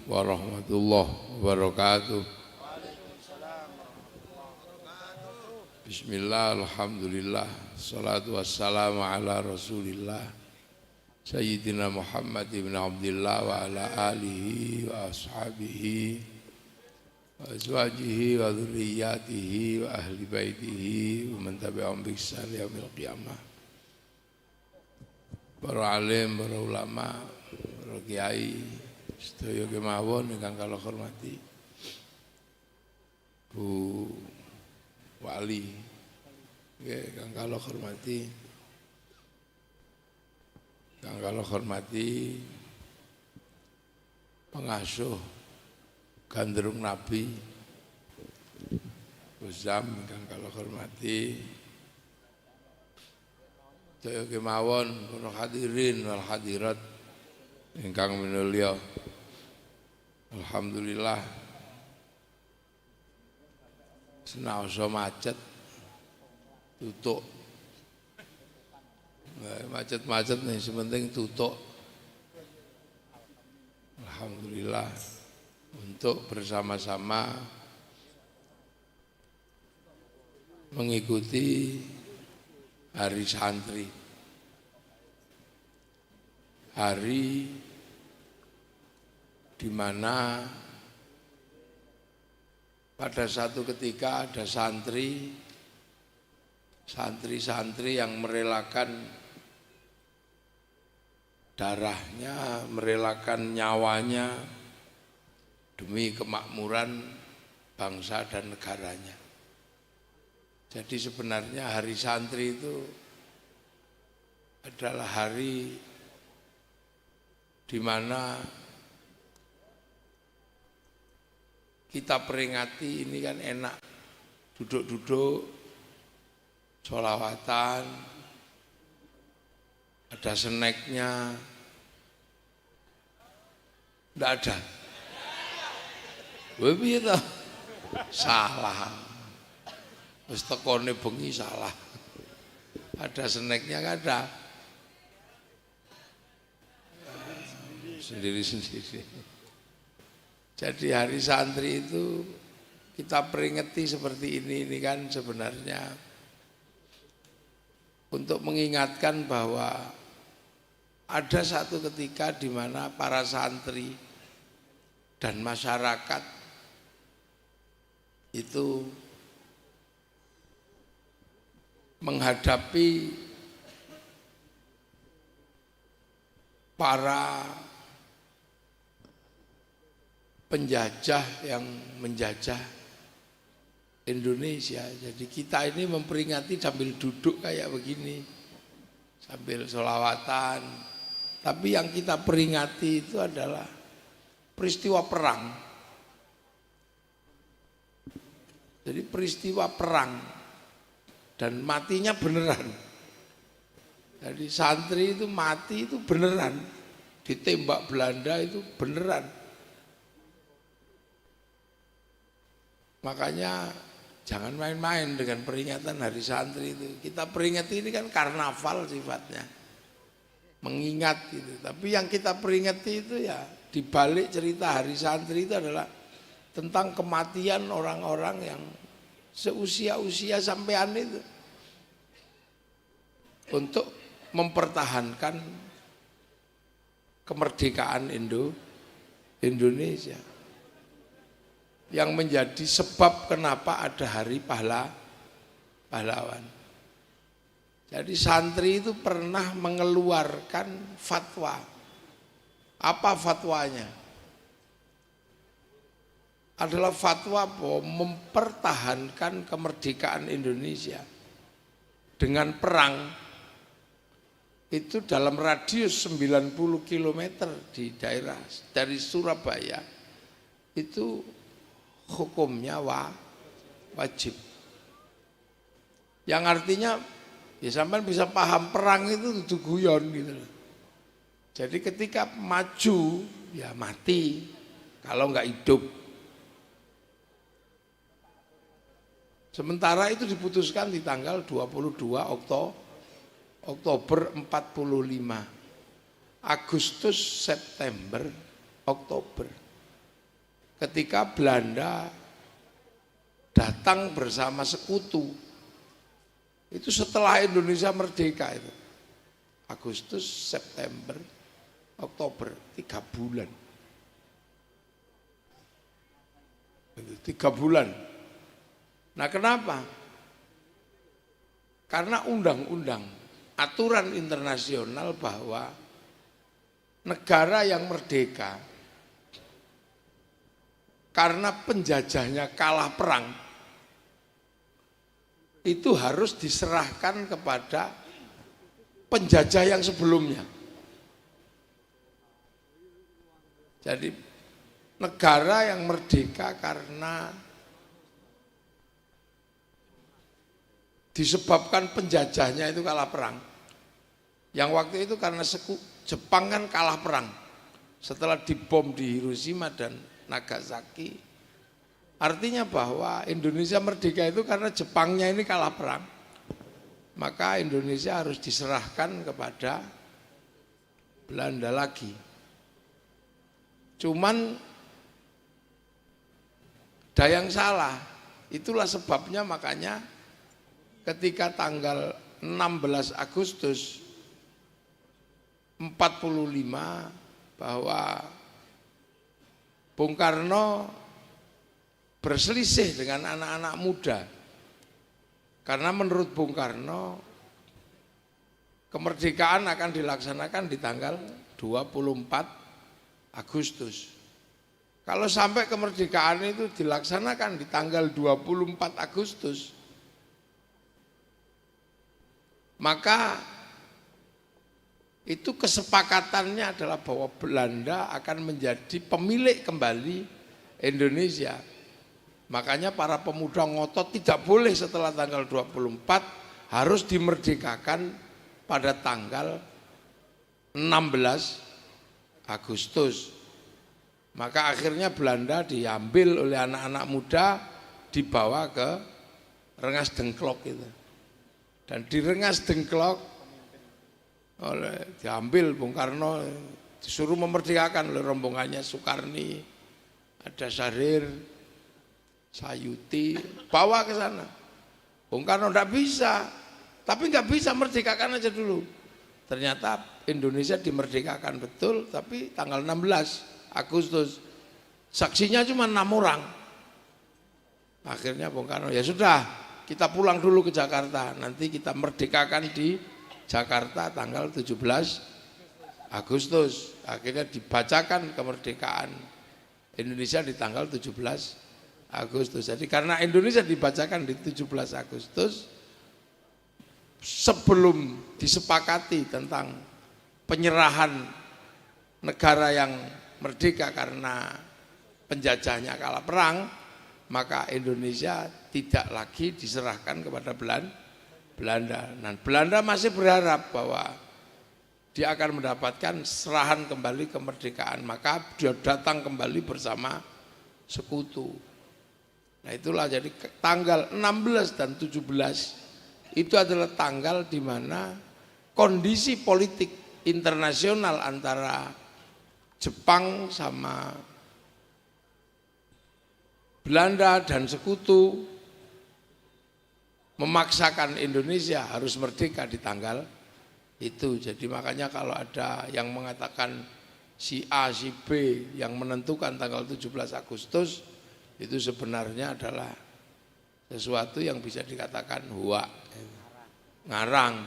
warahmatullahi wabarakatuh. Bismillah, alhamdulillah, salatu wassalamu ala rasulillah Sayyidina Muhammad ibn Abdullah wa ala alihi wa ashabihi wa azwajihi wa dhurriyyatihi wa ahli baitihi wa man tabi'ahum bi ihsan ila yaumil qiyamah. Para alim, para ulama, para kiai, sedaya kemawon ingkang kula hormati. Bu Wali, ingkang kula hormati. Ingkang kula hormati pengasuh Gandrung Nabi Uzam, ingkang kula hormati. Saya kemawon para hadirin wal hadirat ingkang minulya. Alhamdulillah senaosa macet tutuk. Macet-macet nih sementing tutuk. Alhamdulillah untuk bersama-sama mengikuti hari santri, hari di mana pada satu ketika ada santri-santri yang merelakan darahnya, merelakan nyawanya demi kemakmuran bangsa dan negaranya. Jadi sebenarnya hari santri itu adalah hari di mana kita peringati. Ini kan enak, duduk-duduk, sholawatan, ada snacknya, enggak ada. Begitu, salah. Wis tekone bengi salah. Ada snacknya enggak ada. Sendiri-sendiri. Jadi hari santri itu kita peringati seperti ini kan sebenarnya untuk mengingatkan bahwa ada satu ketika di mana para santri dan masyarakat itu menghadapi para penjajah yang menjajah Indonesia. Jadi kita ini memperingati sambil duduk kayak begini, sambil sholawatan. Tapi yang kita peringati itu adalah peristiwa perang. Jadi peristiwa perang dan matinya beneran. Jadi santri itu mati itu beneran, ditembak Belanda itu beneran. Makanya jangan main-main dengan peringatan hari santri itu. Kita peringati ini kan karnaval sifatnya, mengingat gitu. Tapi yang kita peringati itu ya di balik cerita hari santri itu adalah tentang kematian orang-orang yang seusia-usia sampean itu untuk mempertahankan kemerdekaan Indonesia. Yang menjadi sebab kenapa ada hari pahlawan. Jadi santri itu pernah mengeluarkan fatwa. Apa fatwanya? Adalah fatwa bahwa mempertahankan kemerdekaan Indonesia dengan perang itu dalam radius 90 km di daerah dari Surabaya itu hukumnya wajib. Yang artinya ya sampean bisa paham perang itu tuh guyon gitu. Jadi ketika maju ya mati kalau enggak hidup. Sementara itu diputuskan di tanggal 22 Oktober 45. Agustus, September, Oktober. ketika Belanda datang bersama sekutu. Itu setelah Indonesia merdeka itu. Agustus, September, Oktober, 3 bulan. 3 bulan. Nah kenapa? Karena undang-undang, aturan internasional bahwa negara yang merdeka karena penjajahnya kalah perang itu harus diserahkan kepada penjajah yang sebelumnya. Jadi negara yang merdeka karena disebabkan penjajahnya itu kalah perang. Yang waktu itu karena Jepang kan kalah perang setelah dibom di Hiroshima dan Nagasaki. Artinya bahwa Indonesia merdeka itu karena Jepangnya ini kalah perang. Maka Indonesia harus diserahkan kepada Belanda lagi. Cuman ada yang salah. Itulah sebabnya makanya ketika tanggal 16 Agustus 45 bahwa Bung Karno berselisih dengan anak-anak muda. Karena menurut Bung Karno kemerdekaan akan dilaksanakan di tanggal 24 Agustus. Kalau sampai kemerdekaan itu dilaksanakan di tanggal 24 Agustus, maka itu kesepakatannya adalah bahwa Belanda akan menjadi pemilik kembali Indonesia. Makanya para pemuda ngotot tidak boleh setelah tanggal 24, harus dimerdekakan pada tanggal 16 Agustus. Maka akhirnya Belanda diambil oleh anak-anak muda, dibawa ke Rengas Dengklok itu. Dan di Rengas Dengklok diambil Bung Karno, disuruh memerdekakan oleh rombongannya Soekarni, ada Syahrir, Sayuti, bawa ke sana. Bung Karno enggak bisa, tapi enggak bisa, merdekakan aja dulu. Ternyata Indonesia dimerdekakan betul, tapi tanggal 16 Agustus. Saksinya cuma 6 orang. Akhirnya Bung Karno, ya sudah, kita pulang dulu ke Jakarta, nanti kita merdekakan di Jakarta tanggal 17 Agustus. Akhirnya dibacakan kemerdekaan Indonesia di tanggal 17 Agustus. Jadi karena Indonesia dibacakan di 17 Agustus, sebelum disepakati tentang penyerahan negara yang merdeka karena penjajahnya kalah perang, maka Indonesia tidak lagi diserahkan kepada Belanda. Dan Belanda masih berharap bahwa dia akan mendapatkan serahan kembali kemerdekaan, maka dia datang kembali bersama sekutu. Nah itulah, jadi tanggal 16 dan 17 itu adalah tanggal di mana kondisi politik internasional antara Jepang sama Belanda dan sekutu memaksakan Indonesia harus merdeka di tanggal itu. Jadi makanya kalau ada yang mengatakan si A, si B yang menentukan tanggal 17 Agustus, itu sebenarnya adalah sesuatu yang bisa dikatakan hua, ngarang.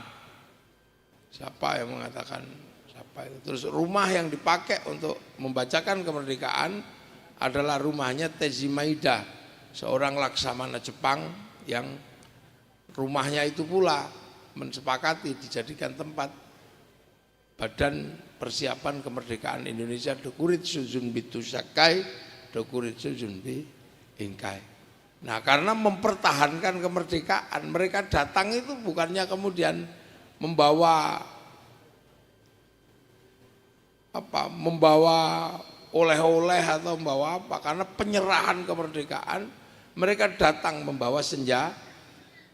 Siapa yang mengatakan siapa itu? Terus rumah yang dipakai untuk membacakan kemerdekaan adalah rumahnya Tejimaida, seorang laksamana Jepang yang rumahnya itu pula mensepakati dijadikan tempat Badan Persiapan Kemerdekaan Indonesia Dokuritsu Junbitu Sakai, Dokuritsu Junbi Inkai. Nah karena mempertahankan kemerdekaan, mereka datang itu bukannya kemudian membawa oleh-oleh atau membawa apa, karena penyerahan kemerdekaan mereka datang membawa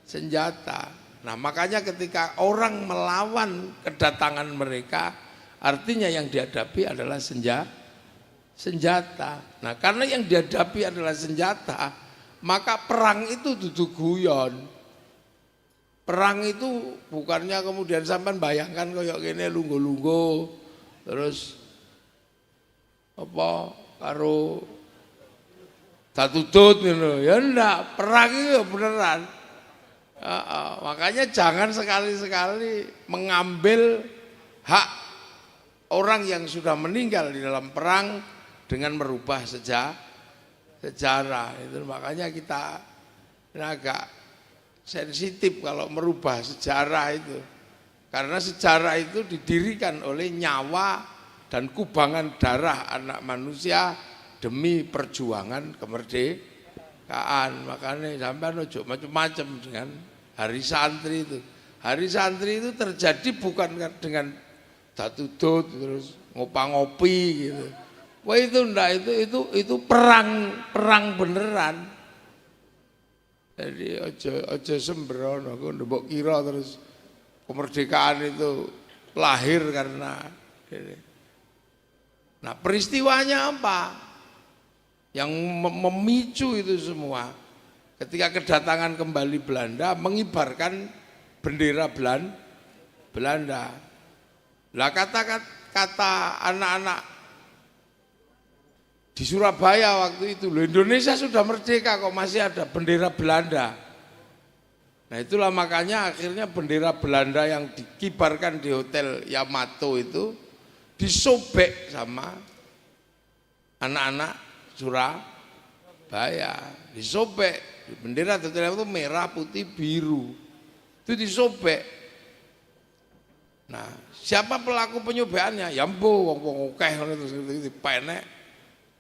senjata. Nah makanya ketika orang melawan kedatangan mereka, artinya yang dihadapi adalah senjata. Nah, karena yang dihadapi adalah senjata, maka perang itu duduk guyon. Perang itu bukannya kemudian sampean bayangkan kayak gini lungguh-lungguh terus apa karo tatutut gitu. Ya enggak, perang itu beneran. Makanya jangan sekali-sekali mengambil hak orang yang sudah meninggal di dalam perang dengan merubah sejarah. Itu makanya kita agak sensitif kalau merubah sejarah itu. Karena sejarah itu didirikan oleh nyawa dan kubangan darah anak manusia demi perjuangan kemerdekaan. Makanya sampai ojo macam-macam dengan hari santri itu. Hari santri itu terjadi bukan dengan datudut terus ngopi gitu. Wah itu enggak, itu perang beneran. Jadi ojo sembrono, aku ndebok kira terus kemerdekaan itu lahir karena ini. Nah, peristiwanya apa? Yang memicu itu semua ketika kedatangan kembali Belanda mengibarkan bendera Belanda. Lah kata anak-anak di Surabaya waktu itu, loh Indonesia sudah merdeka kok masih ada bendera Belanda. Nah itulah makanya akhirnya bendera Belanda yang dikibarkan di Hotel Yamato itu disobek sama anak-anak Surabaya. Disobek, bendera Hotel Yamato merah, putih, biru. Itu disobek. Nah siapa pelaku penyobekannya? Ya mbo, wong akeh ngono terus dipenek.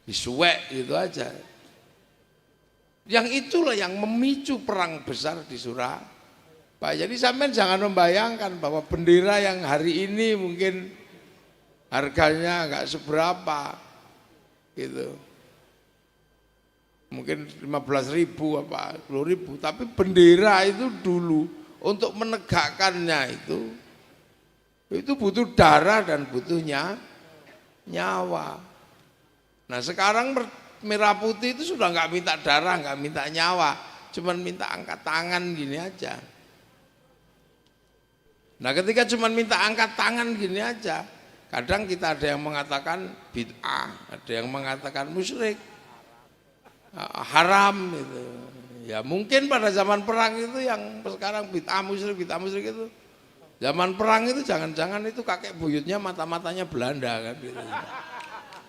Disuwek gitu aja. Yang itulah yang memicu perang besar di Surabaya. Jadi sampean jangan membayangkan bahwa bendera yang hari ini mungkin harganya enggak seberapa gitu. Mungkin 15.000 apa 10.000, tapi bendera itu dulu untuk menegakkannya itu butuh darah dan butuh nyawa. Nah sekarang merah putih itu sudah nggak minta darah, nggak minta nyawa, cuman minta angkat tangan gini aja. Nah ketika cuman minta angkat tangan gini aja, kadang kita ada yang mengatakan bid'ah, ada yang mengatakan musyrik, haram gitu. Ya mungkin pada zaman perang itu yang sekarang bid'ah musyrik itu, zaman perang itu jangan-jangan itu kakek buyutnya mata-matanya Belanda kan gitu.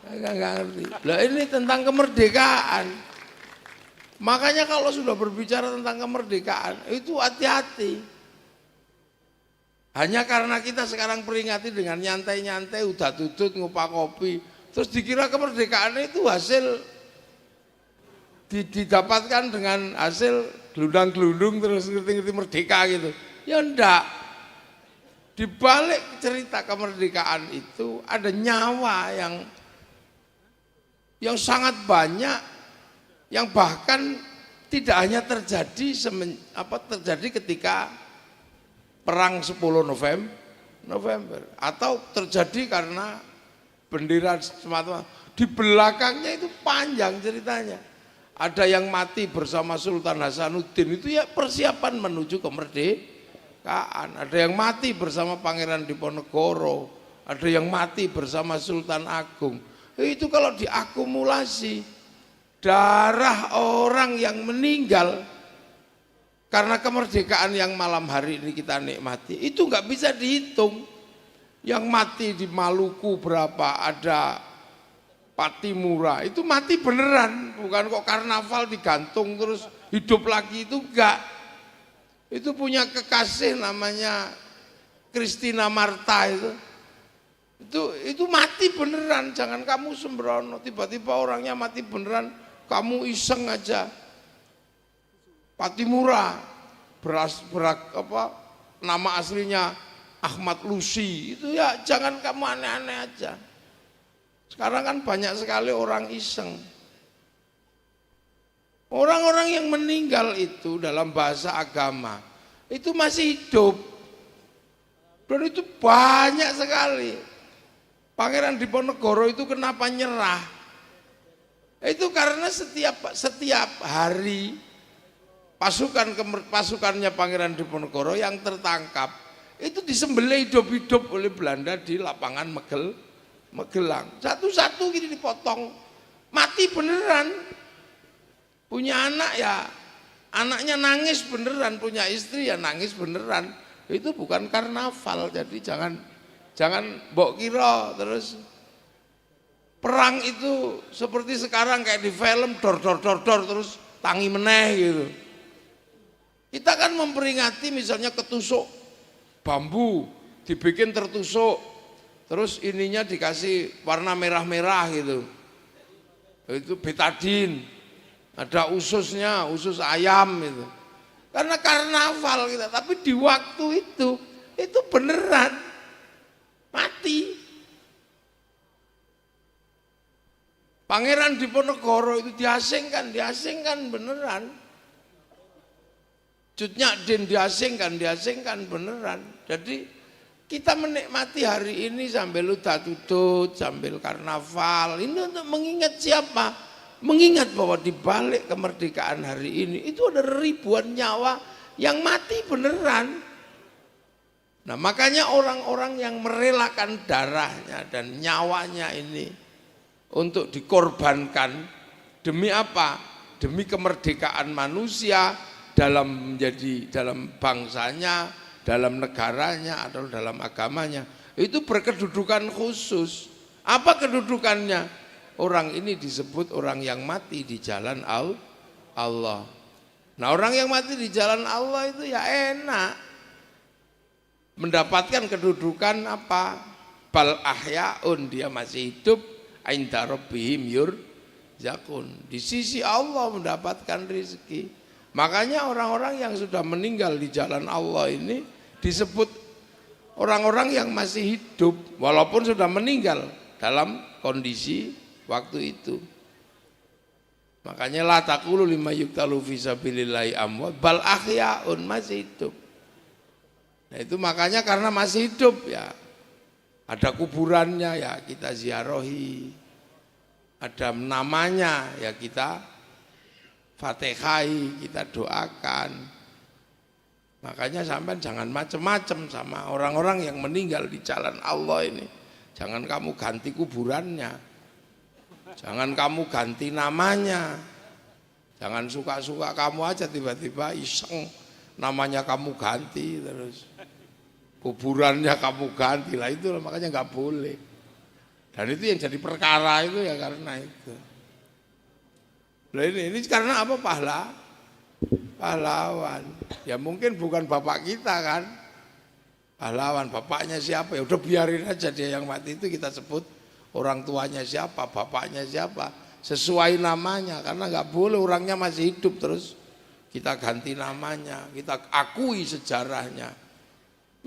Enggak ngerti. Lah ini tentang kemerdekaan. Makanya kalau sudah berbicara tentang kemerdekaan itu hati-hati. Hanya karena kita sekarang peringati dengan nyantai-nyantai, udah tutut ngupak kopi, terus dikira kemerdekaan itu hasil didapatkan dengan hasil gelundang-gelundung terus ngerti-ngerti merdeka gitu. Ya enggak. Di balik cerita kemerdekaan itu ada nyawa yang sangat banyak, yang bahkan tidak hanya terjadi ketika perang 10 November atau terjadi karena bendera semata-mata. Di belakangnya itu panjang ceritanya. Ada yang mati bersama Sultan Hasanuddin itu ya persiapan menuju kemerdekaan. Ada yang mati bersama Pangeran Diponegoro, ada yang mati bersama Sultan Agung. Itu kalau diakumulasi darah orang yang meninggal karena kemerdekaan yang malam hari ini kita nikmati itu nggak bisa dihitung. Yang mati di Maluku berapa, ada Patimura itu mati beneran, bukan kok karnaval digantung terus hidup lagi, itu enggak. Itu punya kekasih namanya Christina Marta itu mati beneran, jangan kamu sembrono, tiba-tiba orangnya mati beneran, kamu iseng aja. Patimura nama aslinya Ahmad Lusi, itu ya jangan kamu aneh-aneh aja. Sekarang kan banyak sekali orang iseng. Orang-orang yang meninggal itu dalam bahasa agama itu masih hidup, dan itu banyak sekali. Pangeran Diponegoro itu kenapa nyerah? Itu karena setiap hari pasukannya Pangeran Diponegoro yang tertangkap itu disembelih hidup-hidup oleh Belanda di lapangan Magelang. Satu-satu gini dipotong, mati beneran. Punya anak ya, anaknya nangis beneran, punya istri ya nangis beneran. Itu bukan karnaval, jadi jangan mbok kira terus perang itu seperti sekarang kayak di film dor terus tangi meneh gitu. Kita kan memperingati misalnya ketusuk bambu dibikin tertusuk, terus ininya dikasih warna merah-merah gitu. Itu betadin, ada ususnya, usus ayam itu. Karena karnaval kita, tapi di waktu itu beneran mati. Pangeran Diponegoro itu diasingkan beneran. Cut Nyak diasingkan beneran. Jadi kita menikmati hari ini sambil udat-udut, sambil karnaval. Ini untuk mengingat siapa? Mengingat bahwa di balik kemerdekaan hari ini itu ada ribuan nyawa yang mati beneran. Nah, makanya orang-orang yang merelakan darahnya dan nyawanya ini untuk dikorbankan demi apa? Demi kemerdekaan manusia dalam bangsanya, dalam negaranya atau dalam agamanya. Itu berkedudukan khusus. Apa kedudukannya? Orang ini disebut orang yang mati di jalan Allah. Nah, orang yang mati di jalan Allah itu ya enak. Mendapatkan kedudukan apa? Bal ahyaun, dia masih hidup, inda rabbihim yurzaqun. Di sisi Allah mendapatkan rezeki. Makanya orang-orang yang sudah meninggal di jalan Allah ini disebut orang-orang yang masih hidup walaupun sudah meninggal dalam kondisi waktu itu. Makanya la taqulu lima yuqtalu fi sabilillahi amwat bal ahyaun, masih hidup. Nah, itu makanya karena masih hidup ya ada kuburannya ya kita ziarahi. Ada namanya ya kita Fatihai, kita doakan. Makanya sampai jangan macam-macam sama orang-orang yang meninggal di jalan Allah ini. Jangan kamu ganti kuburannya. Jangan kamu ganti namanya. Jangan suka-suka kamu aja tiba-tiba iseng namanya kamu ganti terus. Kuburannya kamu ganti lah, itu makanya nggak boleh. Dan itu yang jadi perkara itu ya karena itu. Nah, ini karena apa? Pahlawan. Ya mungkin bukan bapak kita kan. Pahlawan, bapaknya siapa? Ya udah biarin aja dia yang mati itu kita sebut orang tuanya siapa, bapaknya siapa. Sesuai namanya, karena nggak boleh orangnya masih hidup terus kita ganti namanya, kita akui sejarahnya.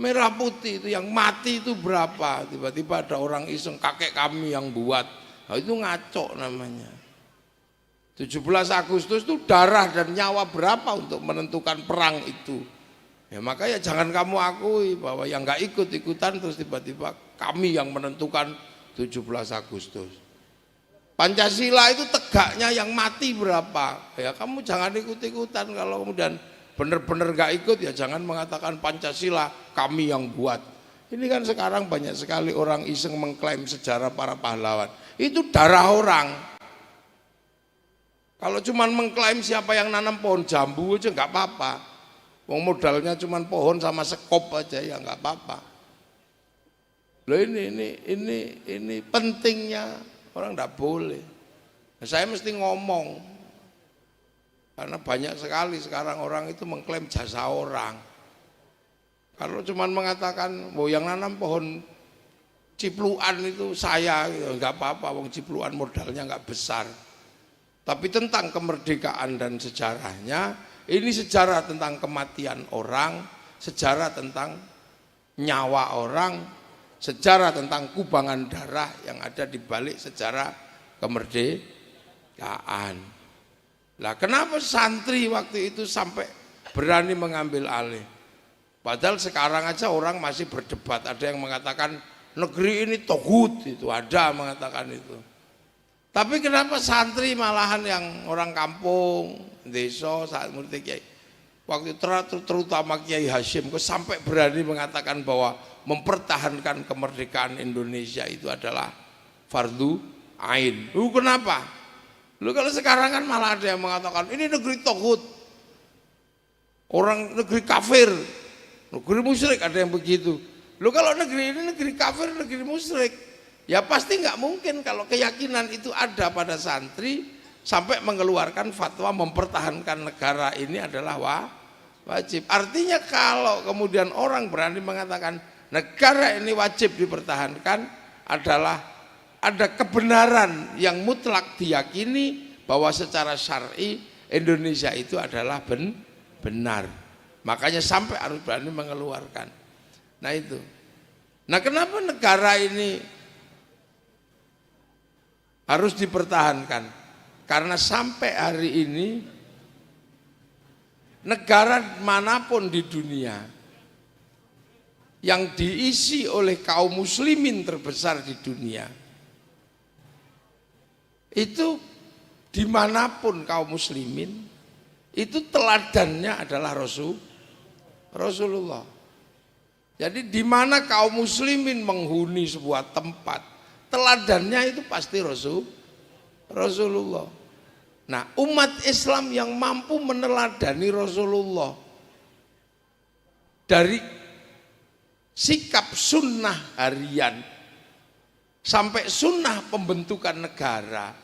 Merah putih itu yang mati itu berapa? Tiba-tiba ada orang iseng kakek kami yang buat. Nah, itu ngaco namanya. 17 Agustus itu darah dan nyawa berapa untuk menentukan perang itu. Ya makanya jangan kamu akui bahwa yang nggak ikut-ikutan terus tiba-tiba kami yang menentukan 17 Agustus. Pancasila itu tegaknya yang mati berapa? Ya kamu jangan ikut-ikutan. Kalau kemudian benar-benar nggak ikut ya jangan mengatakan Pancasila kami yang buat. Ini kan sekarang banyak sekali orang iseng mengklaim sejarah para pahlawan. Itu darah orang. Kalau cuma mengklaim siapa yang nanam pohon jambu aja nggak apa-apa. Wong modalnya cuma pohon sama sekop aja ya nggak apa-apa. Loh ini pentingnya orang nggak boleh. Nah, saya mesti ngomong karena banyak sekali sekarang orang itu mengklaim jasa orang. Kalau cuma mengatakan, oh yang nanam pohon cipluan itu saya, ya nggak apa-apa. Wong cipluan modalnya nggak besar. Tapi tentang kemerdekaan dan sejarahnya, ini sejarah tentang kematian orang, sejarah tentang nyawa orang, sejarah tentang kubangan darah yang ada di balik sejarah kemerdekaan. Lah kenapa santri waktu itu sampai berani mengambil alih? Padahal sekarang aja orang masih berdebat, ada yang mengatakan negeri ini togut, itu ada mengatakan itu. Tapi kenapa santri malahan yang orang kampung, desa saat murid Kiai, waktu terutama Kiai Hasyim, kok sampai berani mengatakan bahwa mempertahankan kemerdekaan Indonesia itu adalah fardu ain. Kenapa? Kalau sekarang kan malah ada yang mengatakan ini negeri toghut, orang negeri kafir, negeri musyrik, ada yang begitu. Kalau negeri ini negeri kafir, negeri musyrik, ya pasti nggak mungkin kalau keyakinan itu ada pada santri sampai mengeluarkan fatwa mempertahankan negara ini adalah wajib. Artinya kalau kemudian orang berani mengatakan negara ini wajib dipertahankan, adalah ada kebenaran yang mutlak diyakini bahwa secara syar'i Indonesia itu adalah benar. Makanya sampai harus berani mengeluarkan. Nah itu. Nah kenapa negara ini harus dipertahankan? Karena sampai hari ini negara manapun di dunia yang diisi oleh kaum muslimin terbesar di dunia, itu dimanapun kaum muslimin, itu teladannya adalah Rasulullah. Jadi di mana kaum muslimin menghuni sebuah tempat, teladannya itu pasti Rasulullah. Nah, umat Islam yang mampu meneladani Rasulullah dari sikap sunnah harian sampai sunnah pembentukan negara,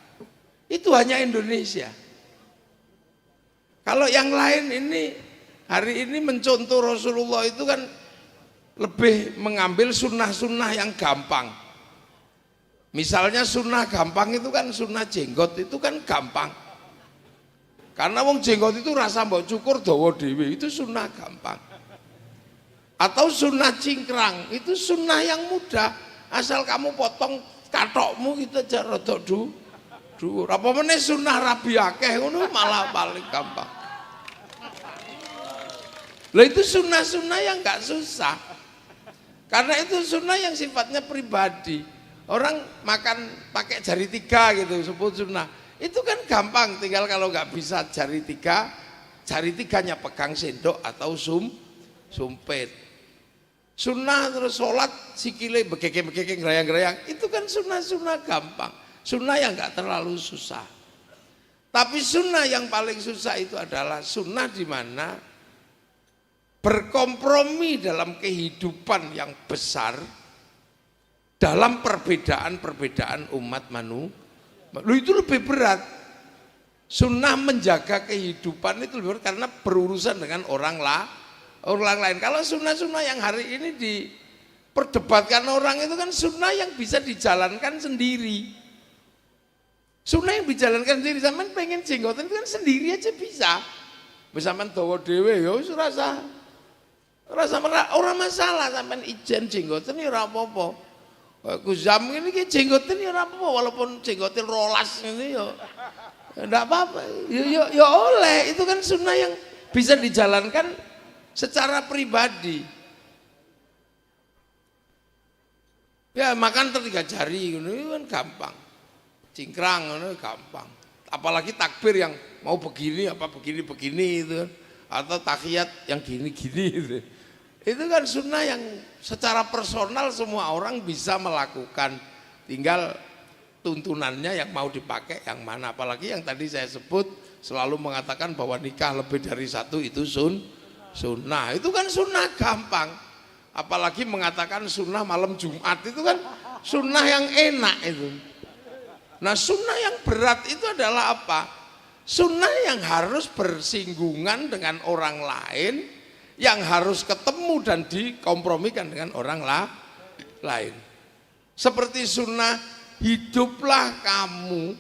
itu hanya Indonesia. Kalau yang lain ini hari ini mencontoh Rasulullah itu kan lebih mengambil sunnah-sunnah yang gampang. Misalnya sunnah gampang itu kan sunnah jenggot, itu kan gampang. Karena wong jenggot itu rasa mbok cukur dawa dhewe, itu sunnah gampang. Atau sunnah cingkrang, itu sunnah yang mudah. Asal kamu potong katokmu itu aja rada dhuwur. Apa meneh sunnah rabi akeh ngono malah paling gampang. Lah itu sunnah-sunnah yang enggak susah. Karena itu sunnah yang sifatnya pribadi. Orang makan pakai jari 3 gitu, sebut sunnah. Itu kan gampang, tinggal kalau nggak bisa jari 3, jari 3-nya pegang sendok atau sumpit. Sunnah terus sholat sikile begeke-begeke gerayang-gerayang, itu kan sunnah-sunnah gampang. Sunnah yang nggak terlalu susah. Tapi sunnah yang paling susah itu adalah sunnah di mana berkompromi dalam kehidupan yang besar dalam perbedaan-perbedaan umat manusia. Itu lebih berat. Sunnah menjaga kehidupan itu lebih berat karena berurusan dengan orang lain. Kalau sunnah-sunnah yang hari ini diperdebatkan orang itu kan sunnah yang bisa dijalankan sendiri. Sunnah yang dijalankan sendiri, sampean pengen jenggotan itu kan sendiri aja bisa. Sampean dawa dhewe ya wis orang masalah, sampean ijen jenggoten ya ora apa-apa. Kuzam ini ki jenggoten ya ora apa-apa, walaupun jenggoten rolas ini ya enggak apa-apa. Ya oleh, itu kan sunnah yang bisa dijalankan secara pribadi. Ya makan 3 jari ngono kan gampang. Cingkrang ngono gampang. Apalagi takbir yang mau begini apa begini itu kan. Atau tahiyat yang gini-gini itu. Itu kan sunnah yang secara personal semua orang bisa melakukan, tinggal tuntunannya yang mau dipakai yang mana. Apalagi yang tadi saya sebut selalu mengatakan bahwa nikah lebih dari 1 itu sunnah. Itu kan sunnah gampang. Apalagi mengatakan sunnah malam Jumat, itu kan sunnah yang enak itu. Nah sunnah yang berat itu adalah apa? Sunnah yang harus bersinggungan dengan orang lain, yang harus ketemu dan dikompromikan dengan orang lain. Seperti sunnah hiduplah kamu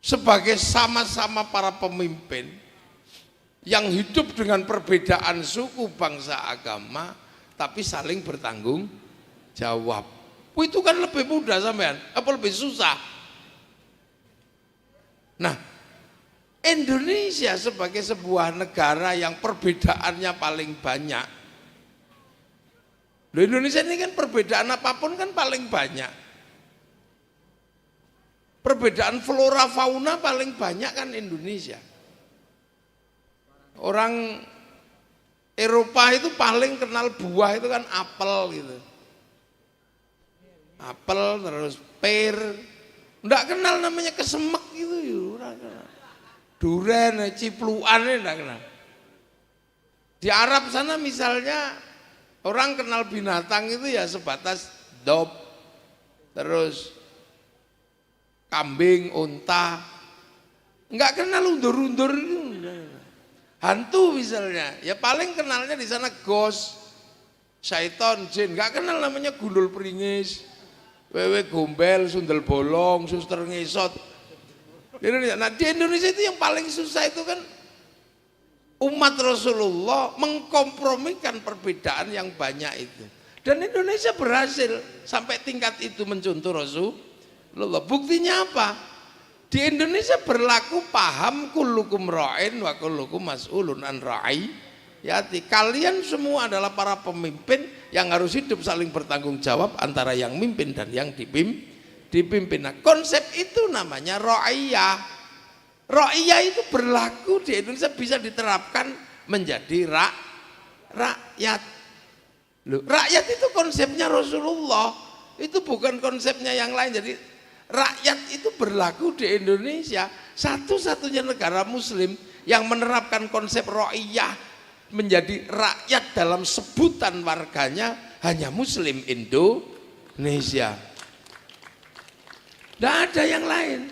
sebagai sama-sama para pemimpin yang hidup dengan perbedaan suku, bangsa, agama, tapi saling bertanggung jawab. Itu kan lebih mudah sampean, apa lebih susah? Nah, Indonesia sebagai sebuah negara yang perbedaannya paling banyak. Loh, Indonesia ini kan perbedaan apapun kan paling banyak. Perbedaan flora fauna paling banyak kan Indonesia. Orang Eropa itu paling kenal buah itu kan apel gitu. Apel terus pir. Enggak kenal namanya kesemek gitu ya. Duren, cipluan enggak kenal. Di Arab sana misalnya orang kenal binatang itu ya sebatas dob, terus kambing, unta, enggak kenal undur-undur itu. Hantu misalnya, ya paling kenalnya di sana ghost, syaiton, jin, enggak kenal namanya gundul pringis, wewe gombel, sundel bolong, suster ngesot. Nah di Indonesia itu yang paling susah itu kan umat Rasulullah mengkompromikan perbedaan yang banyak itu. Dan Indonesia berhasil sampai tingkat itu mencontoh Rasulullah. Buktinya apa? Di Indonesia berlaku paham kullukum ra'in wa kullukum mas'ulun an ra'iyati. Kalian semua adalah para pemimpin yang harus hidup saling bertanggung jawab antara yang mimpin dan yang dipimpin. Nah, konsep itu namanya ra'iyah. Ra'iyah itu berlaku di Indonesia bisa diterapkan menjadi rakyat. Loh, rakyat itu konsepnya Rasulullah, itu bukan konsepnya yang lain. Jadi rakyat itu berlaku di Indonesia, satu-satunya negara muslim yang menerapkan konsep ra'iyah menjadi rakyat dalam sebutan warganya hanya muslim Indonesia. Tidak ada yang lain.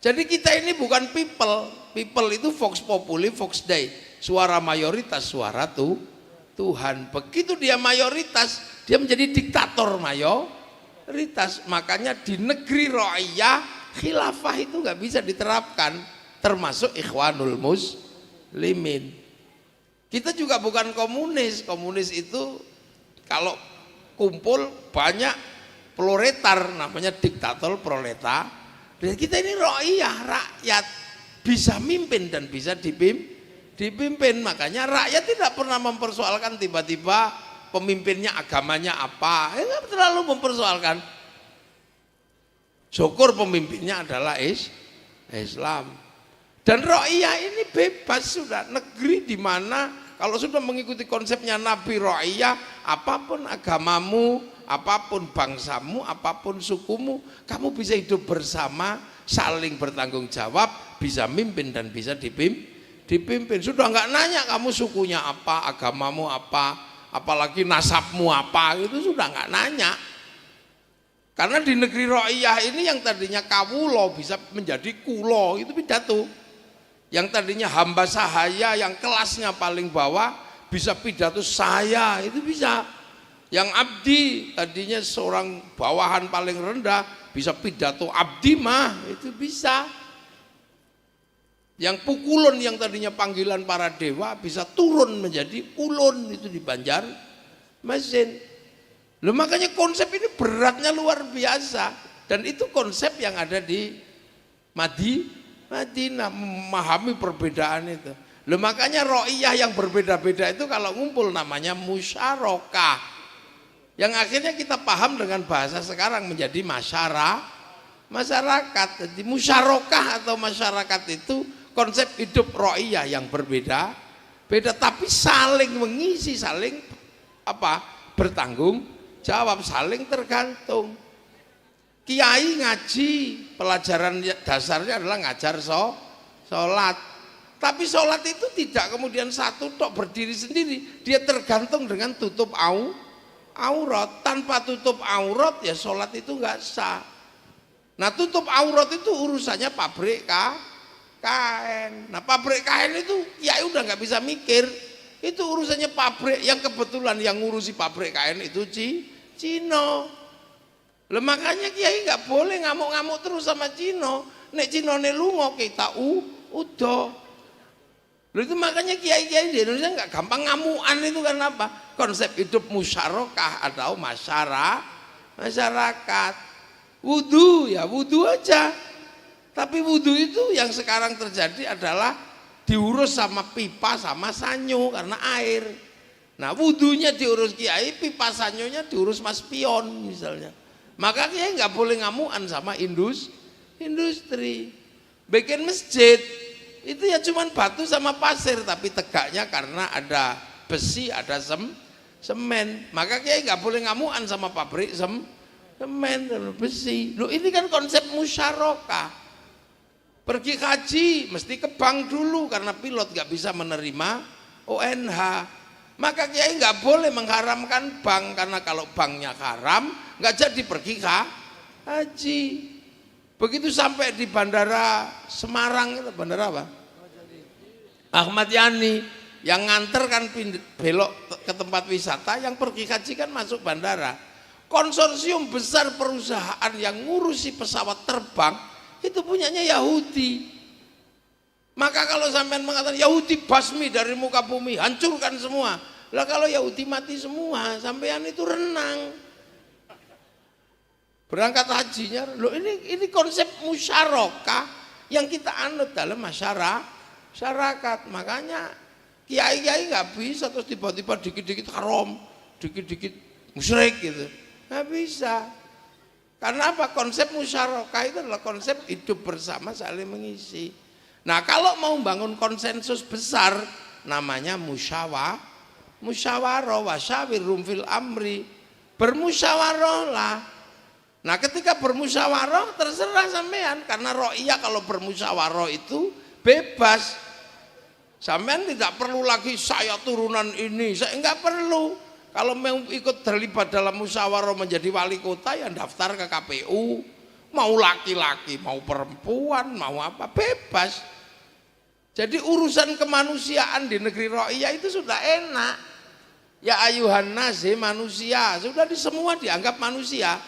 Jadi kita ini bukan people itu vox populi, vox dei, suara mayoritas, suara Tuhan. Begitu dia mayoritas, dia menjadi diktator mayoritas. Makanya di negeri ra'iyah, khilafah itu nggak bisa diterapkan, termasuk ikhwanul muslimin. Kita juga bukan komunis. Komunis itu kalau kumpul banyak proletar, namanya diktator proletar. Dan kita ini ra'iyah, rakyat bisa mimpin dan bisa dipimpin. Makanya rakyat tidak pernah mempersoalkan tiba-tiba pemimpinnya agamanya apa. Enggak terlalu mempersoalkan. Syukur pemimpinnya adalah Islam. Dan ra'iyah ini bebas sudah. Negeri di mana kalau sudah mengikuti konsepnya Nabi ra'iyah, apapun agamamu, apapun bangsamu, apapun sukumu, kamu bisa hidup bersama, saling bertanggung jawab, bisa mimpin dan bisa dipimpin. Sudah nggak nanya kamu sukunya apa, agamamu apa, apalagi nasabmu apa, itu sudah nggak nanya. Karena di negeri ra'iyah ini yang tadinya kawulo bisa menjadi kulo, itu pidato. Yang tadinya hamba sahaya yang kelasnya paling bawah bisa pidato saya, itu bisa. Yang abdi tadinya seorang bawahan paling rendah bisa pidato abdi mah, itu bisa. Yang pukulun yang tadinya panggilan para dewa bisa turun menjadi ulun, itu di Banjarmasin. Loh, makanya konsep ini beratnya luar biasa, dan itu konsep yang ada di Madinah, memahami perbedaan itu. Loh, makanya ra'iyah yang berbeda-beda itu kalau ngumpul namanya musyarakah. Yang akhirnya kita paham dengan bahasa sekarang menjadi masyarakat. Jadi musyarakah atau masyarakat itu konsep hidup ra'iyah yang berbeda, tapi saling mengisi, saling bertanggung jawab, saling tergantung. Kiai ngaji, pelajaran dasarnya adalah ngajar sholat. Tapi sholat itu tidak kemudian satu tok berdiri sendiri, dia tergantung dengan tutup aurat. Tanpa tutup aurat ya sholat itu nggak sah. Nah, tutup aurat itu urusannya pabrik kain. Nah, pabrik kain itu ya udah nggak bisa mikir. Itu urusannya pabrik, yang kebetulan yang ngurusi pabrik kain itu Cino. Lah makanya kiai nggak boleh ngamuk-ngamuk terus sama Cino. Nek Cinone lunga kita udah. Lalu itu makanya kiai-kiai di Indonesia nggak gampang ngamuan, itu kan apa? Konsep hidup musyarakah atau masyarakat. Wudu ya wudu aja. Tapi wudu itu yang sekarang terjadi adalah diurus sama pipa sama sanyo karena air. Nah, wudunya diurus kiai, pipa sanyonya diurus mas pion misalnya. Maka kiai nggak boleh ngamuan sama industri. Bikin masjid itu ya cuman batu sama pasir, tapi tegaknya karena ada besi, ada semen. Maka kiai nggak boleh ngamuan sama pabrik semen dan besi. Loh, ini kan konsep musyarakah. Pergi haji mesti ke bank dulu karena pilot nggak bisa menerima ONH. Maka kiai nggak boleh mengharamkan bank, karena kalau banknya haram nggak jadi pergi haji. Begitu sampai di bandara Semarang, itu bandara apa? Ahmad Yani, yang nganter kan belok ke tempat wisata, yang pergi haji kan masuk bandara. Konsorsium besar perusahaan yang ngurusi pesawat terbang itu punyanya Yahudi. Maka kalau sampean mengatakan Yahudi basmi dari muka bumi, hancurkan semua. Lah kalau Yahudi mati semua, sampean itu renang. Berangkat hajinya, loh ini konsep musyarakah yang kita anut dalam masyarakat. Makanya kiai-kiai nggak bisa terus tiba-tiba dikit-dikit haram, dikit-dikit musyrik gitu. Nggak bisa. Karena apa? Konsep musyarakah itu adalah konsep hidup bersama saling mengisi. Nah, kalau mau bangun konsensus besar namanya musyawarah wasyawirhum fil amri. Bermusyawarahlah. Nah, ketika bermusyawarah terserah sampean, karena ro'iyah kalau bermusyawarah itu bebas. Sampean tidak perlu lagi saya turunan ini, saya enggak perlu. Kalau mau ikut terlibat dalam musyawarah menjadi wali kota, ya daftar ke KPU. Mau laki-laki, mau perempuan, mau apa, bebas. Jadi urusan kemanusiaan di negeri ro'iyah itu sudah enak. Ya ayuhan nas, manusia, sudah di semua dianggap manusia.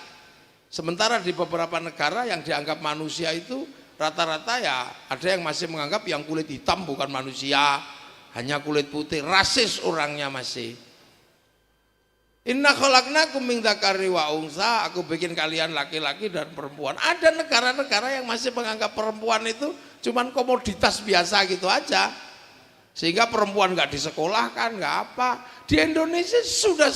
Sementara di beberapa negara yang dianggap manusia itu rata-rata ya ada yang masih menganggap yang kulit hitam bukan manusia, hanya kulit putih, rasis orangnya masih. Inna khalaqnakum min dzakari wa unsa, aku bikin kalian laki-laki dan perempuan. Ada negara-negara yang masih menganggap perempuan itu cuman komoditas biasa gitu aja. Sehingga perempuan nggak disekolahkan, nggak apa. Di Indonesia sudah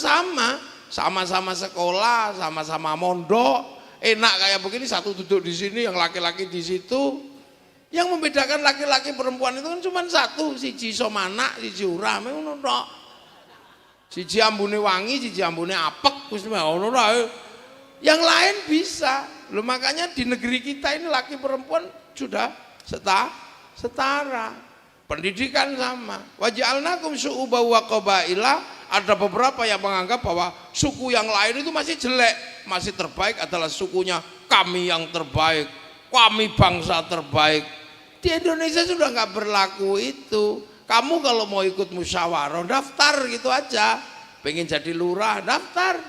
sama-sama sekolah, sama-sama mondok, enak kayak begini, satu duduk di sini, yang laki-laki di situ. Yang membedakan laki-laki perempuan itu kan cuma satu, siji somana, siji ora, ngono tok. Siji ambune wangi, siji ambune apek, wis ngono tok. Yang lain bisa. Loh, makanya di negeri kita ini laki perempuan sudah setara. Pendidikan sama. Waj'alnakum syu'uban wa qabaila. Ada beberapa yang menganggap bahwa suku yang lain itu masih jelek, masih terbaik adalah sukunya kami yang terbaik, kami bangsa terbaik. Di Indonesia sudah nggak berlaku itu. Kamu kalau mau ikut musyawarah daftar gitu aja. Pengen jadi lurah daftar.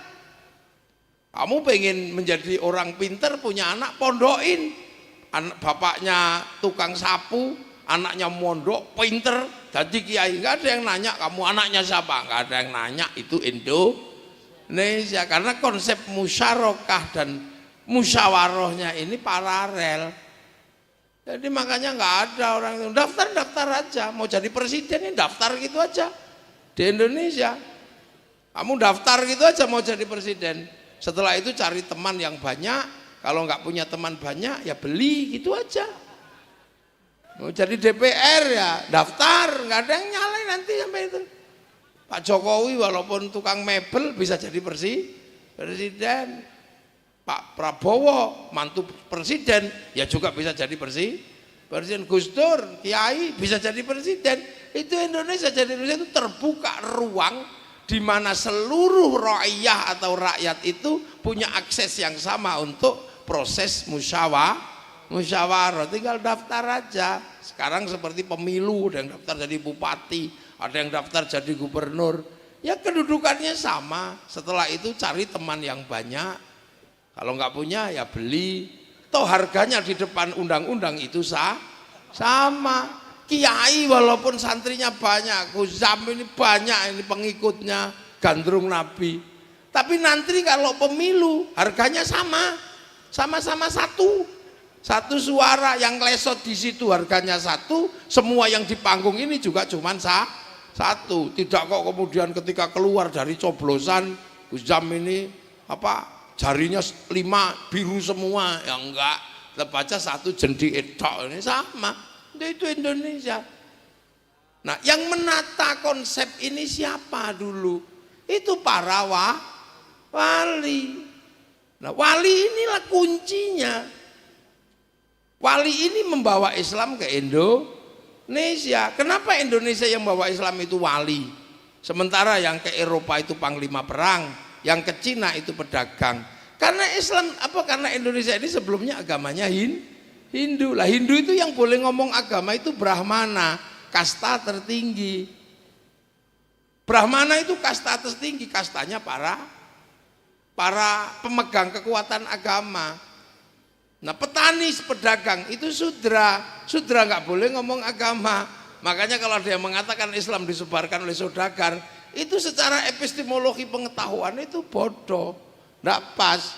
Kamu pengen menjadi orang pinter, punya anak, pondokin. Bapaknya tukang sapu, anaknya mondok, pinter, jadi kiai. Nggak ada yang nanya kamu anaknya siapa, nggak ada yang nanya. Itu Indonesia, karena konsep musyarakah dan musyawarahnya ini paralel. Jadi makanya nggak ada orang itu daftar aja, mau jadi presiden ini daftar gitu aja. Di Indonesia kamu daftar gitu aja mau jadi presiden. Setelah itu cari teman yang banyak, kalau nggak punya teman banyak ya beli gitu aja. Mau jadi DPR ya daftar, nggak ada yang nyalain nanti sampai itu. Pak Jokowi walaupun tukang mebel bisa jadi presiden. Pak Prabowo mantu presiden ya juga bisa jadi presiden. Gus Dur, Kiai bisa jadi presiden. Itu Indonesia, jadi Indonesia itu terbuka ruang di mana seluruh rakyat atau rakyat itu punya akses yang sama untuk proses musyawarah, tinggal daftar aja. Sekarang seperti pemilu, ada yang daftar jadi bupati, ada yang daftar jadi gubernur, ya kedudukannya sama. Setelah itu cari teman yang banyak, kalau nggak punya ya beli. Toh harganya di depan undang-undang itu sama. Kiai walaupun santrinya banyak, Guzam ini banyak, ini pengikutnya gandrung Nabi, tapi nanti kalau pemilu harganya sama-sama satu suara. Yang lesot di situ harganya satu, semua yang di panggung ini juga cuma satu. Tidak kok kemudian ketika keluar dari coblosan Guzam ini jarinya 5 biru semua, ya enggak. baca satu jendi etok ini sama. Itu Indonesia. Nah, yang menata konsep ini siapa dulu? Itu para wali. Nah, wali inilah kuncinya. Wali ini membawa Islam ke Indonesia. Kenapa Indonesia yang membawa Islam itu wali? Sementara yang ke Eropa itu panglima perang, yang ke Cina itu pedagang. Karena Islam karena Indonesia ini sebelumnya agamanya Hindu. Lah Hindu itu yang boleh ngomong agama itu Brahmana, kasta tertinggi. Brahmana itu kasta tertinggi, kastanya para pemegang kekuatan agama. Nah, petani, pedagang itu sudra nggak boleh ngomong agama. Makanya kalau ada yang mengatakan Islam disebarkan oleh saudagar, itu secara epistemologi pengetahuan itu bodoh, nggak pas.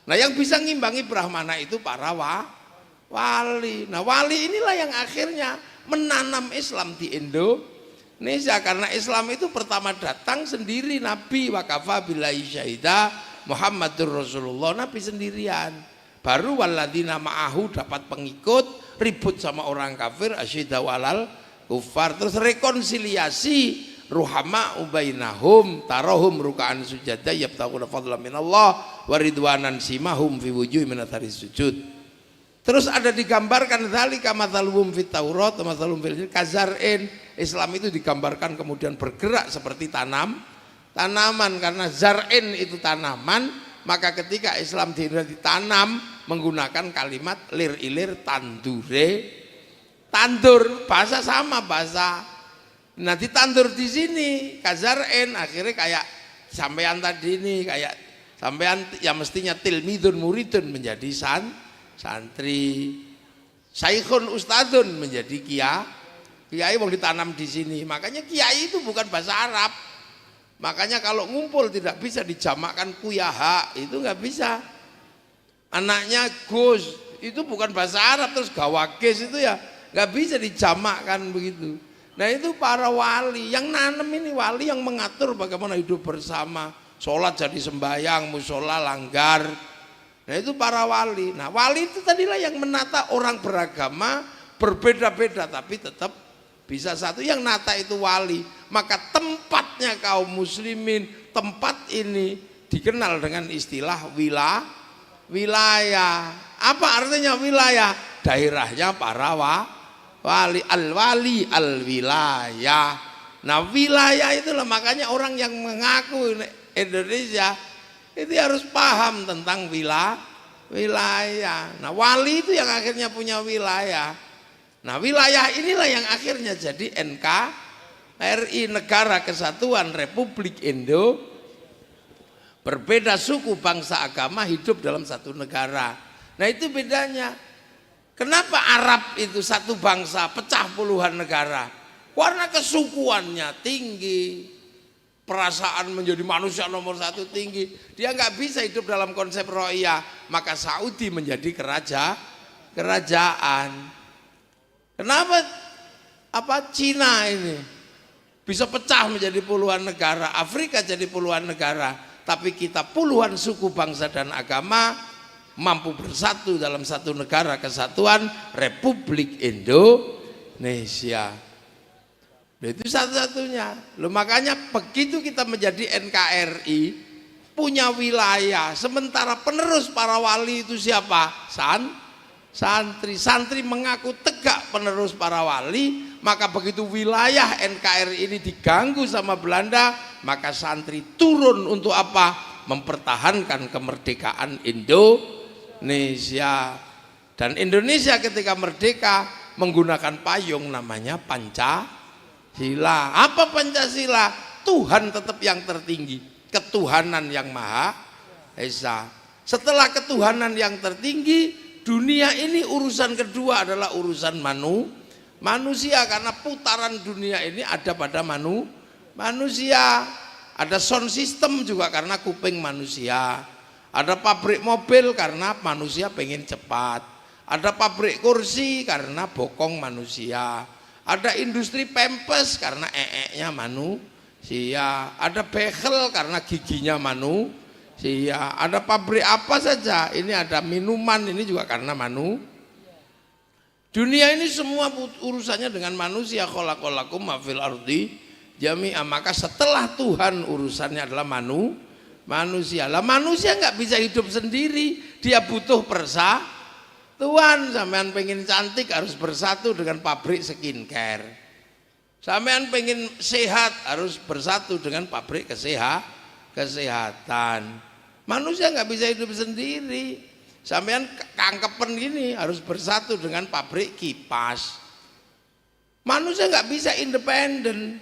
Nah, yang bisa ngimbangi Brahmana itu para wali. Nah, wali inilah yang akhirnya menanam Islam di Indonesia, karena Islam itu pertama datang sendiri Nabi, wakafa billahi syahida Muhammadur Rasulullah, Nabi sendirian. Baru waladina ma'ahu dapat pengikut, ribut sama orang kafir, asyidda walal kufar, terus rekonsiliasi, ruhama ubainahum, tarahum ruka'an sujada yabtaquna fadlan minallah wa ridwanan simahum fi wujuhi min athari sujud. Terus ada digambarkan dzalika mathaluhum fit Taurat wa mathaluhum fil kazar'in. Islam itu digambarkan kemudian bergerak seperti tanaman, karena zar'in itu tanaman, maka ketika Islam ditanam menggunakan kalimat lir ilir tandur, bahasa sama bahasa. Nah, ditandur di sini kazar'in, akhirnya kayak sampean tadi ini, kayak sampean yang mestinya tilmidun muridun menjadi santri, saikhun ustadun menjadi kiai mau ditanam di sini. Makanya kiai itu bukan bahasa Arab. Makanya kalau ngumpul tidak bisa dijamakkan kuyaha, itu nggak bisa. Anaknya Gus itu bukan bahasa Arab, terus gawakes itu ya nggak bisa dijamakkan begitu. Nah, itu para wali yang nanam ini, wali yang mengatur bagaimana hidup bersama, sholat jadi sembahyang, musola langgar. Nah, itu para wali. Nah, wali itu tadilah yang menata orang beragama berbeda-beda tapi tetap bisa satu. Yang nata itu wali. Maka tempatnya kaum muslimin, tempat ini dikenal dengan istilah wilayah. Apa artinya wilayah? Daerahnya para wali, al-wali al-wilayah. Nah, wilayah itulah makanya orang yang mengaku Indonesia itu harus paham tentang wilayah. Nah, wali itu yang akhirnya punya wilayah. Nah, wilayah inilah yang akhirnya jadi NKRI, Negara Kesatuan Republik Indo. Berbeda suku, bangsa, agama hidup dalam satu negara. Nah, itu bedanya. Kenapa Arab itu satu bangsa pecah puluhan negara? Karena kesukuannya tinggi, perasaan menjadi manusia nomor satu tinggi. Dia nggak bisa hidup dalam konsep ro'iyah. Maka Saudi menjadi kerajaan. Kenapa Cina ini bisa pecah menjadi puluhan negara, Afrika jadi puluhan negara, tapi kita puluhan suku, bangsa dan agama mampu bersatu dalam satu negara kesatuan Republik Indonesia. Nah, itu satu-satunya. Loh, makanya begitu kita menjadi NKRI punya wilayah, sementara penerus para wali itu siapa? Santri mengaku tegak penerus para wali. Maka begitu wilayah NKRI ini diganggu sama Belanda, maka santri turun untuk apa? Mempertahankan kemerdekaan Indonesia. Dan Indonesia ketika merdeka menggunakan payung namanya Pancasila. Apa Pancasila? Tuhan tetap yang tertinggi, ketuhanan yang Maha Esa. Setelah ketuhanan yang tertinggi, dunia ini urusan kedua adalah urusan manusia, karena putaran dunia ini ada pada manusia. Ada sound system juga karena kuping manusia. Ada pabrik mobil karena manusia pengen cepat. Ada pabrik kursi karena bokong manusia. Ada industri pempes karena manusia. Ada bekel karena giginya manusia. Ada pabrik apa saja, ini ada minuman, ini juga karena dunia ini semua urusannya dengan manusia. Khalaqalakum ma fil ardi jami'a. Maka setelah Tuhan urusannya adalah manusia. Lah manusia nggak bisa hidup sendiri, dia butuh persatuan. Sampean pengen cantik harus bersatu dengan pabrik skincare. Sampean pengen sehat harus bersatu dengan pabrik kesehatan. Manusia nggak bisa hidup sendiri. Sampean kangkepen gini harus bersatu dengan pabrik kipas. Manusia nggak bisa independen.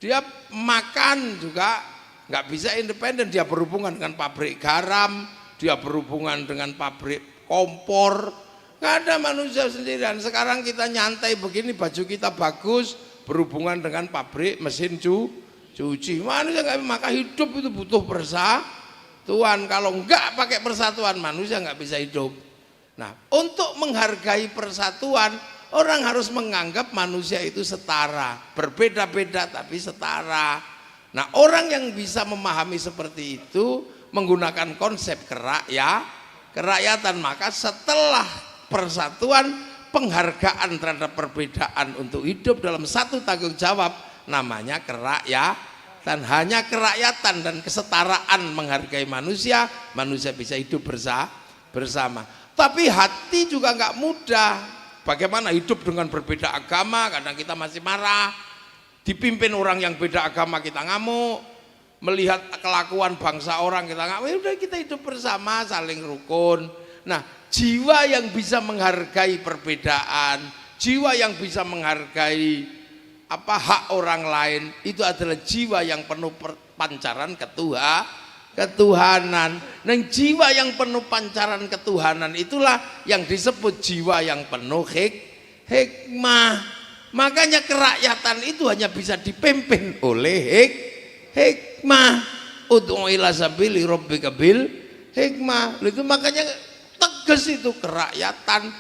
Dia makan juga nggak bisa independen. Dia berhubungan dengan pabrik garam, dia berhubungan dengan pabrik kompor. Nggak ada manusia sendirian. Sekarang kita nyantai begini, baju kita bagus, berhubungan dengan pabrik mesin cuci. Manusia nggak, maka hidup itu butuh persatuan. Kalau nggak pakai persatuan, manusia nggak bisa hidup. Nah, untuk menghargai persatuan, orang harus menganggap manusia itu setara, berbeda-beda tapi setara. Nah, orang yang bisa memahami seperti itu menggunakan konsep kerakyatan, maka setelah persatuan, penghargaan terhadap perbedaan untuk hidup dalam satu tanggung jawab namanya kerakyatan. Hanya kerakyatan dan kesetaraan menghargai manusia, manusia bisa hidup bersama. Tapi hati juga nggak mudah. Bagaimana hidup dengan berbeda agama? Kadang kita masih marah. Dipimpin orang yang beda agama kita ngamuk. Melihat kelakuan bangsa orang kita ngamuk. Ya udah, kita hidup bersama, saling rukun. Nah, jiwa yang bisa menghargai perbedaan, jiwa yang bisa menghargai hak orang lain, itu adalah jiwa yang penuh pancaran ketuhanan. Nah, jiwa yang penuh pancaran ketuhanan itulah yang disebut jiwa yang penuh hikmah. Makanya kerakyatan itu hanya bisa dipimpin oleh hikmah. Ud'u ila sabili rabbika bil hikmah. Itu makanya tegas itu kerakyatan,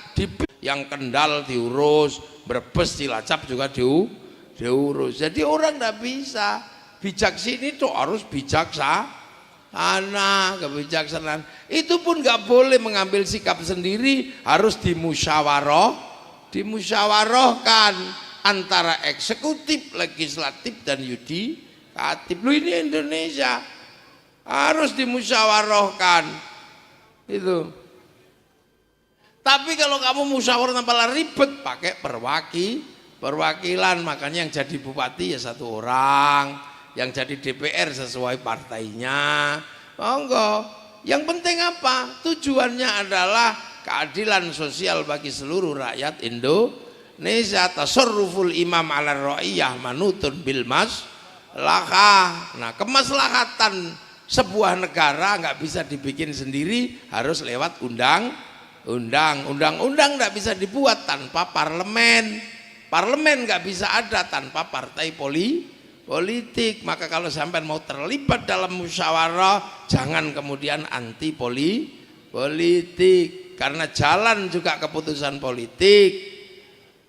yang Kendal diurus, Brebes Cilacap juga diurus. Jadi orang tidak bisa bijak sini tuh harus bijaksana, kebijaksanaan. Itu pun nggak boleh mengambil sikap sendiri, harus dimusyawarahkan antara eksekutif, legislatif dan yudikatif. Lu ini Indonesia harus dimusyawarahkan itu. Tapi kalau kamu musyawarah malah ribet, pakai perwakilan. Makanya yang jadi bupati ya satu orang, yang jadi DPR sesuai partainya. Monggo. Yang penting apa? Tujuannya adalah keadilan sosial bagi seluruh rakyat Indonesia. Tasarruful imam ala ra'iyah manutun bil maslahah. Nah, kemaslahatan sebuah negara nggak bisa dibikin sendiri, harus lewat undang-undang nggak bisa dibuat tanpa parlemen. Parlemen nggak bisa ada tanpa partai politik. Maka kalau sampai mau terlibat dalam musyawarah, jangan kemudian anti politik. Karena jalan juga keputusan politik,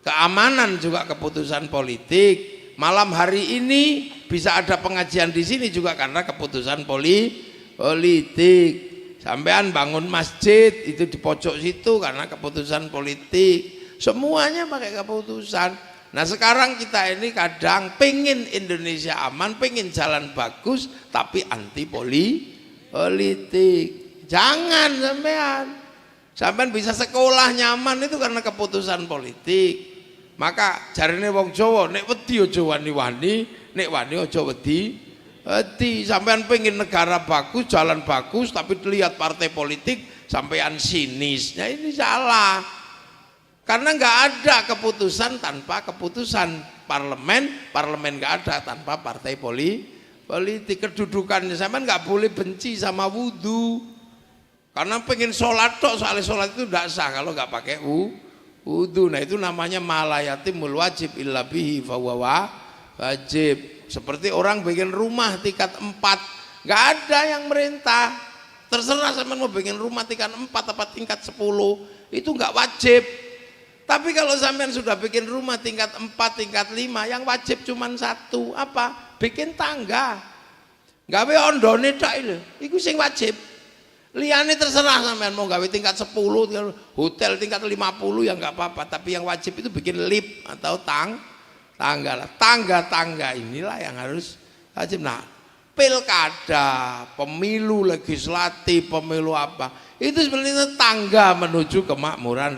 keamanan juga keputusan politik. Malam hari ini bisa ada pengajian di sini juga karena keputusan politik. Sampean bangun masjid itu di pojok situ karena keputusan politik. Semuanya pakai keputusan. Nah, sekarang kita ini kadang pengen Indonesia aman, pengen jalan bagus, tapi anti politik. Jangan sampean bisa sekolah nyaman itu karena keputusan politik. Maka jarine wong Jawa, nek wedi aja wani-wani, nek wani aja wedi. Sampean pengen negara bagus, jalan bagus, tapi lihat partai politik sampean sinis. Nah, ini salah. Karena nggak ada keputusan tanpa keputusan parlemen nggak ada tanpa partai politik. Kedudukannya sampean nggak boleh benci sama wudhu, karena pengen sholat tok, soalnya sholat itu tidak sah kalau nggak pakai wudhu. Nah, itu namanya malayatimul wajib illa bihi fahuwa wajib. Seperti orang bikin rumah tingkat 4, nggak ada yang merintah, terserah sampean mau bikin rumah tingkat 4 apa tingkat 10, itu nggak wajib. Tapi kalau sampean sudah bikin rumah tingkat 4, tingkat 5, yang wajib cuma satu, apa? Bikin tangga. Gawe ondone tok lho, iku sing wajib. Liyane terserah sampean mau gawe tingkat 10, hotel tingkat 50 ya enggak apa-apa, tapi yang wajib itu bikin lift atau tangga lah. Tangga-tangga inilah yang harus wajib. Nah, pilkada, pemilu legislatif, pemilu apa, itu sebenarnya tangga menuju kemakmuran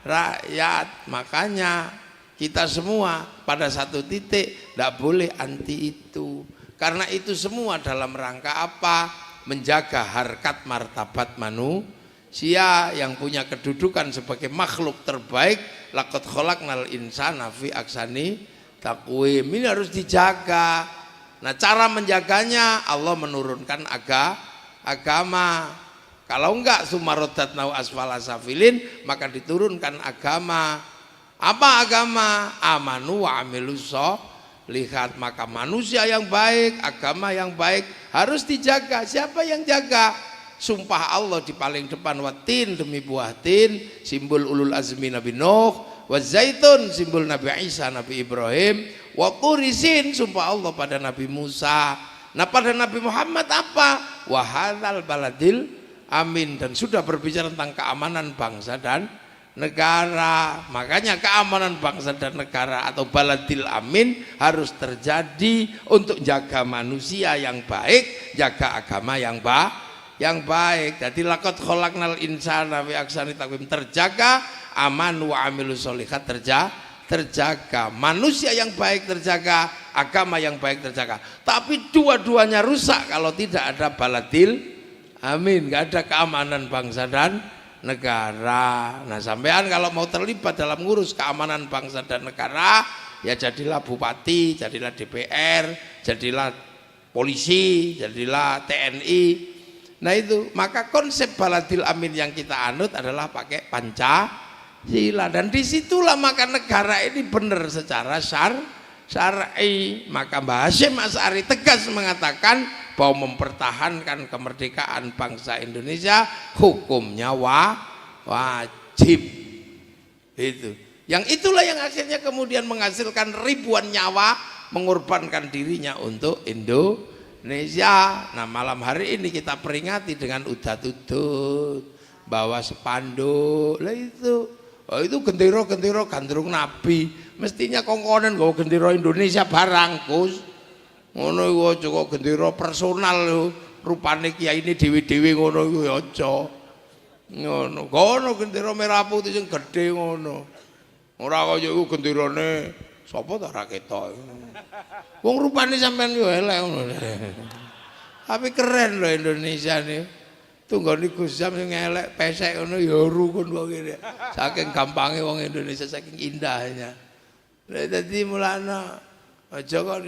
rakyat. Makanya kita semua pada satu titik tidak boleh anti itu. Karena itu semua dalam rangka apa? Menjaga harkat martabat manusia yang punya kedudukan sebagai makhluk terbaik. Laqad khalaqnal insana fi ahsani taqwim. Ini harus dijaga. Nah, cara menjaganya Allah menurunkan agama. Kalau enggak sumarodatnau asfala safilin, maka diturunkan agama. Apa agama? Amanu wa amilus lihat, maka manusia yang baik, agama yang baik harus dijaga. Siapa yang jaga? Sumpah Allah di paling depan, watin demi buah tin, simbol ulul azmi Nabi Nuh, wa zaitun simbol Nabi Isa, Nabi Ibrahim, wa turisin sumpah Allah pada Nabi Musa. Nah, pada Nabi Muhammad apa? Wa hadzal baladil amin, dan sudah berbicara tentang keamanan bangsa dan negara. Makanya keamanan bangsa dan negara atau baladil amin harus terjadi untuk jaga manusia yang baik, jaga agama yang baik. Jadi laqad khalaqnal insana fi ahsani taqwim, terjaga, aman wa amilus sholihat terjaga, manusia yang baik terjaga, agama yang baik terjaga. Tapi dua-duanya rusak kalau tidak ada baladil amin, nggak ada keamanan bangsa dan negara. Nah, sampean kalau mau terlibat dalam ngurus keamanan bangsa dan negara, ya jadilah bupati, jadilah DPR, jadilah polisi, jadilah TNI. Nah itu, maka konsep baladil amin yang kita anut adalah pakai Pancasila, dan disitulah maka negara ini benar secara syar'i. Maka Mbah Hasyim Asy'ari tegas mengatakan bahwa mempertahankan kemerdekaan bangsa Indonesia hukumnya wajib. Itu. Yang itulah yang akhirnya kemudian menghasilkan ribuan nyawa mengorbankan dirinya untuk Indonesia. Nah, malam hari ini kita peringati dengan udat-udut, bawa spanduk. Lah itu, oh, itu gendera-gendera gandrung Nabi. Mestinya kongkonen nggawa gendera Indonesia barangkus. Ngono iku aja kok gendera personal lho, rupane kiai ini dewi-dewi ngono iku ya aja. Ngono, gono gendera merah putih sing gedhe ngono. Ora kaya iku genderane sapa ta ra ketok. Wong rupane sampean yo elek ngono. Tapi keren lho Indonesia nih. Tunggone Gus Jam sing elek pesek ngono ya rukun kok ngene. Saking gampange wong Indonesia, saking indahnya. Lah dadi mulana aja kok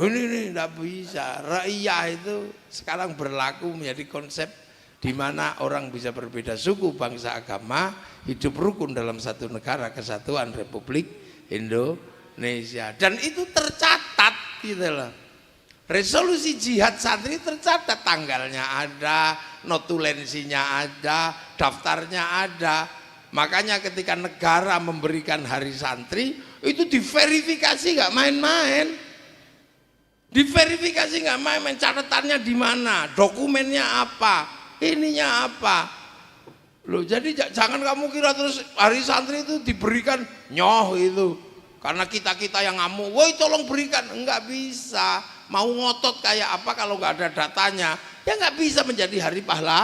ini tidak bisa. Ra'iyah itu sekarang berlaku menjadi konsep di mana orang bisa berbeda suku, bangsa, agama, hidup rukun dalam satu negara kesatuan Republik Indonesia. Dan itu tercatat gitu loh. Resolusi jihad santri tercatat, tanggalnya ada, notulensinya ada, daftarnya ada. Makanya ketika negara memberikan hari santri itu diverifikasi nggak main-main. Diverifikasi nggak main-main, catatannya di mana, dokumennya apa, ininya apa. Loh, jadi jangan kamu kira terus hari santri itu diberikan nyoh itu karena kita yang ngamuk, woi tolong berikan. Enggak bisa. Mau ngotot kayak apa kalau nggak ada datanya, ya nggak bisa menjadi hari pahlawan.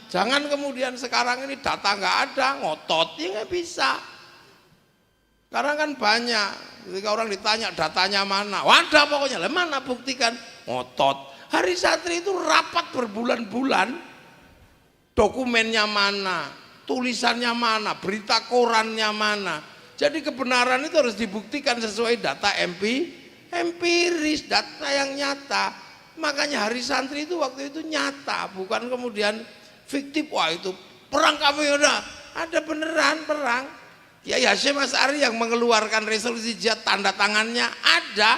Jangan kemudian sekarang ini data nggak ada, ngotot, ya nggak bisa. Sekarang kan banyak, ketika orang ditanya datanya mana, wadah pokoknya, lah mana buktikan, ngotot. Hari santri itu rapat berbulan-bulan, dokumennya mana, tulisannya mana, berita korannya mana. Jadi kebenaran itu harus dibuktikan sesuai data empiris, data yang nyata. Makanya hari santri itu waktu itu nyata, bukan kemudian fiktif. Wah itu perang kami udah ada beneran perang. Kiai Hasyim Asy'ari yang mengeluarkan resolusi jihad, tanda tangannya ada.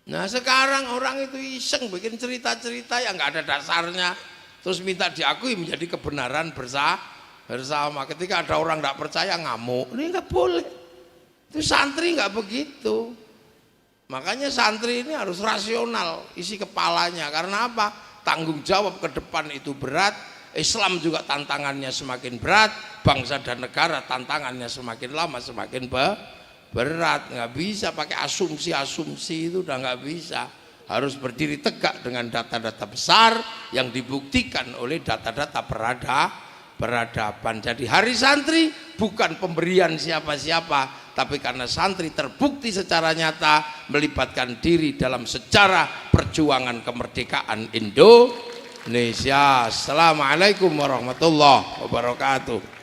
Nah sekarang orang itu iseng bikin cerita-cerita yang nggak ada dasarnya, terus minta diakui menjadi kebenaran bersama. Ketika ada orang nggak percaya ngamuk, ini nggak boleh. Itu santri nggak begitu. Makanya santri ini harus rasional isi kepalanya. Karena apa? Tanggung jawab ke depan itu berat. Islam juga tantangannya semakin berat. Bangsa dan negara tantangannya semakin lama semakin berat. Nggak bisa pakai asumsi-asumsi, itu udah nggak bisa. Harus berdiri tegak dengan data-data besar yang dibuktikan oleh data-data peradaban. Jadi hari santri bukan pemberian siapa-siapa, tapi karena santri terbukti secara nyata melibatkan diri dalam sejarah perjuangan kemerdekaan Indonesia. Assalamualaikum warahmatullahi wabarakatuh.